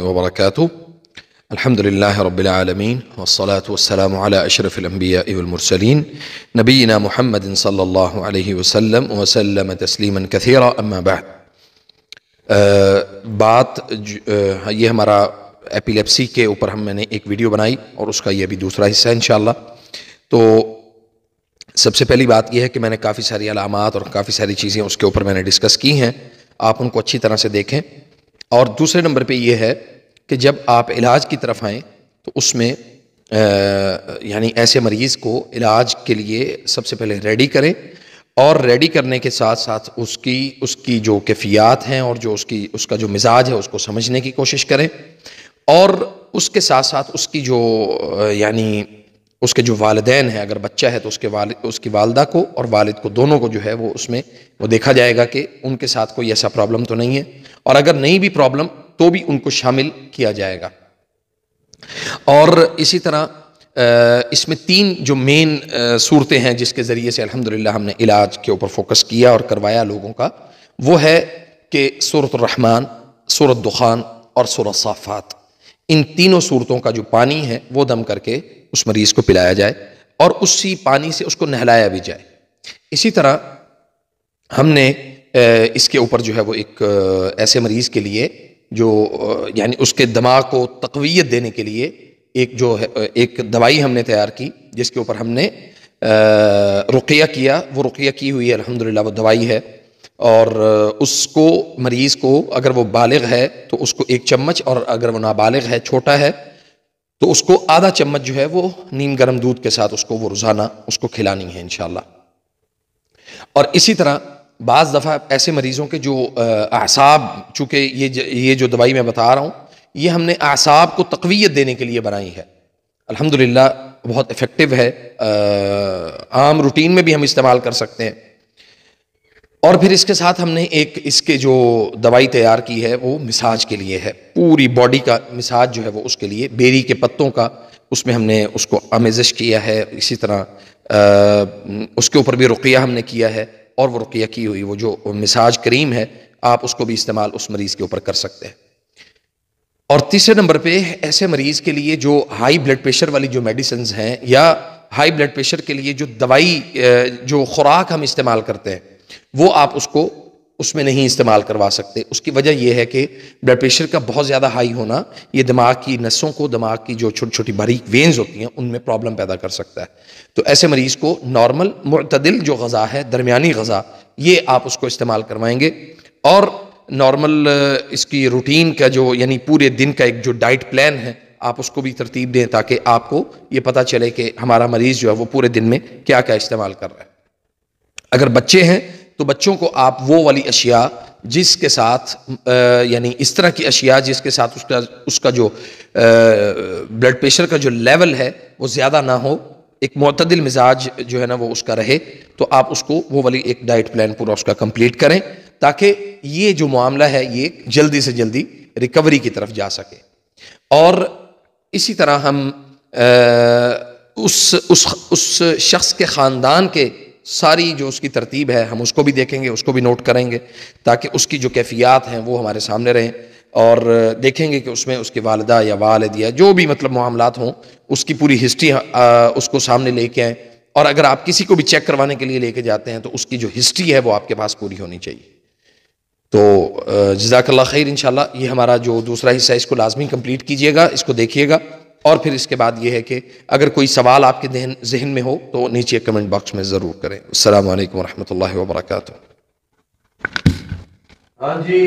وبركاته. الحمد لله رب العالمين والصلاة والسلام على أشرف الأنبياء والمرسلين نبينا محمد صلى الله عليه وسلم وسلم تسليما كثيرا أما بعد. یہ ہمارا ایپیلیپسی کے اوپر میں نے ایک ویڈیو بنائی اور اس کا یہ بھی دوسرا حصہ ہے انشاءاللہ. تو سب سے پہلی بات یہ ہے کہ میں نے کافی ساری علامات اور کافی ساری چیزیں اس کے اوپر میں نے ڈسکس کی ہیں، آپ ان کو اچھی طرح سے دیکھیں. اور دوسرے نمبر پہ یہ ہے کہ جب آپ علاج کی طرف آئیں تو اس میں یعنی ایسے مریض کو علاج کے لیے سب سے پہلے ریڈی کریں، اور ریڈی کرنے کے ساتھ ساتھ اس کی جو کیفیات ہیں اور جو اس کا جو مزاج ہے اس کو سمجھنے کی کوشش کریں، اور اس کے ساتھ ساتھ اس کی جو یعنی اس کے جو والدین ہیں، اگر بچہ ہے تو اس کی والدہ کو اور والد کو دونوں کو جو ہے وہ اس میں وہ دیکھا جائے گا کہ ان کے ساتھ کوئی ایسا پرابلم تو نہیں ہے، اور اگر نہیں بھی پرابلم تو بھی ان کو شامل کیا جائے گا. اور اسی طرح اس میں 3 جو مین صورتیں ہیں جس کے ذریعے سے الحمدللہ ہم نے علاج کے اوپر فوکس کیا اور کروایا لوگوں کا، وہ ہے کہ سورۃ الرحمن، سورۃ دخان اور سورۃ صافات. ان تینوں صورتوں کا جو پانی ہے وہ دم کر کے اس مریض کو پلایا جائے اور اسی پانی سے اس کو نہلایا بھی جائے. اسی طرح ہم نے اس کے اوپر جو ہے وہ ایک ایسے مریض کے لیے جو یعنی اس کے دماغ کو تقویت دینے کے لیے ایک دوائی ہم نے تیار کی جس کے اوپر ہم نے رقیہ کیا. وہ رقیہ کی ہوئی ہے الحمدللہ، وہ دوائی ہے، اور اس کو مریض کو اگر وہ بالغ ہے تو اس کو 1 چمچ، اور اگر وہ نابالغ ہے چھوٹا ہے تو اس کو آدھا چمچ جو ہے وہ نیم گرم دودھ کے ساتھ اس کو وہ روزانہ اس کو کھلانی ہے انشاءاللہ. اور اسی طرح بعض دفعہ ایسے مریضوں کے جو اعصاب، چونکہ یہ جو دوائی میں بتا رہا ہوں یہ ہم نے اعصاب کو تقویت دینے کے لیے بنائی ہے، الحمدللہ بہت افیکٹو ہے، عام روٹین میں بھی ہم استعمال کر سکتے ہیں. اور پھر اس کے ساتھ ہم نے اس کے جو دوائی تیار کی ہے وہ مساج کے لیے ہے، پوری باڈی کا مساج جو ہے وہ اس کے لیے بیری کے پتوں کا اس میں ہم نے اس کو آمیزش کیا ہے. اسی طرح اس کے اوپر بھی رقیہ ہم نے کیا ہے، اور وہ رقیہ کی ہوئی وہ جو مساج کریم ہے آپ اس کو بھی استعمال اس مریض کے اوپر کر سکتے ہیں. اور تیسرے نمبر پہ ایسے مریض کے لیے جو ہائی بلڈ پریشر والی جو میڈیسنز ہیں، یا ہائی بلڈ پریشر کے لیے جو دوائی جو خوراک ہم استعمال کرتے ہیں وہ آپ اس کو اس میں نہیں استعمال کروا سکتے. اس کی وجہ یہ ہے کہ بلڈ پریشر کا بہت زیادہ ہائی ہونا یہ دماغ کی نسوں کو، دماغ کی جو چھوٹی چھوٹی باریک وینز ہوتی ہیں ان میں پرابلم پیدا کر سکتا ہے. تو ایسے مریض کو نارمل معتدل جو غذا ہے، درمیانی غذا، یہ آپ اس کو استعمال کروائیں گے. اور نارمل اس کی روٹین کا جو یعنی پورے دن کا ایک جو ڈائٹ پلان ہے آپ اس کو بھی ترتیب دیں تاکہ آپ کو یہ پتہ چلے کہ ہمارا مریض جو ہے وہ پورے دن میں کیا کیا استعمال کر رہا ہے. اگر بچے ہیں تو بچوں کو آپ وہ والی اشیاء جس کے ساتھ یعنی اس طرح کی اشیاء جس کے ساتھ اس کا جو بلڈ پریشر کا جو لیول ہے وہ زیادہ نہ ہو، ایک معتدل مزاج جو ہے نا وہ اس کا رہے، تو آپ اس کو وہ والی ایک ڈائٹ پلان پورا اس کا کمپلیٹ کریں تاکہ یہ جو معاملہ ہے یہ جلدی سے جلدی ریکوری کی طرف جا سکے. اور اسی طرح ہم اس شخص کے خاندان کے ساری جو اس کی ترتیب ہے ہم اس کو بھی دیکھیں گے، اس کو بھی نوٹ کریں گے تاکہ اس کی جو کیفیات ہیں وہ ہمارے سامنے رہیں، اور دیکھیں گے کہ اس میں اس کے والدہ یا والد یا جو بھی مطلب معاملات ہوں اس کی پوری ہسٹری اس کو سامنے لے کے آئیں. اور اگر آپ کسی کو بھی چیک کروانے کے لیے لے کے جاتے ہیں تو اس کی جو ہسٹری ہے وہ آپ کے پاس پوری ہونی چاہیے. تو جزاک اللہ خیر. انشاءاللہ یہ ہمارا جو دوسرا حصہ ہے اس کو لازمی کمپلیٹ کیجئے گا، اس کو دیکھیے گا. اور پھر اس کے بعد یہ ہے کہ اگر کوئی سوال آپ کے ذہن میں ہو تو نیچے کمنٹ باکس میں ضرور کریں. السلام علیکم ورحمۃ اللہ وبرکاتہ. ہاں جی.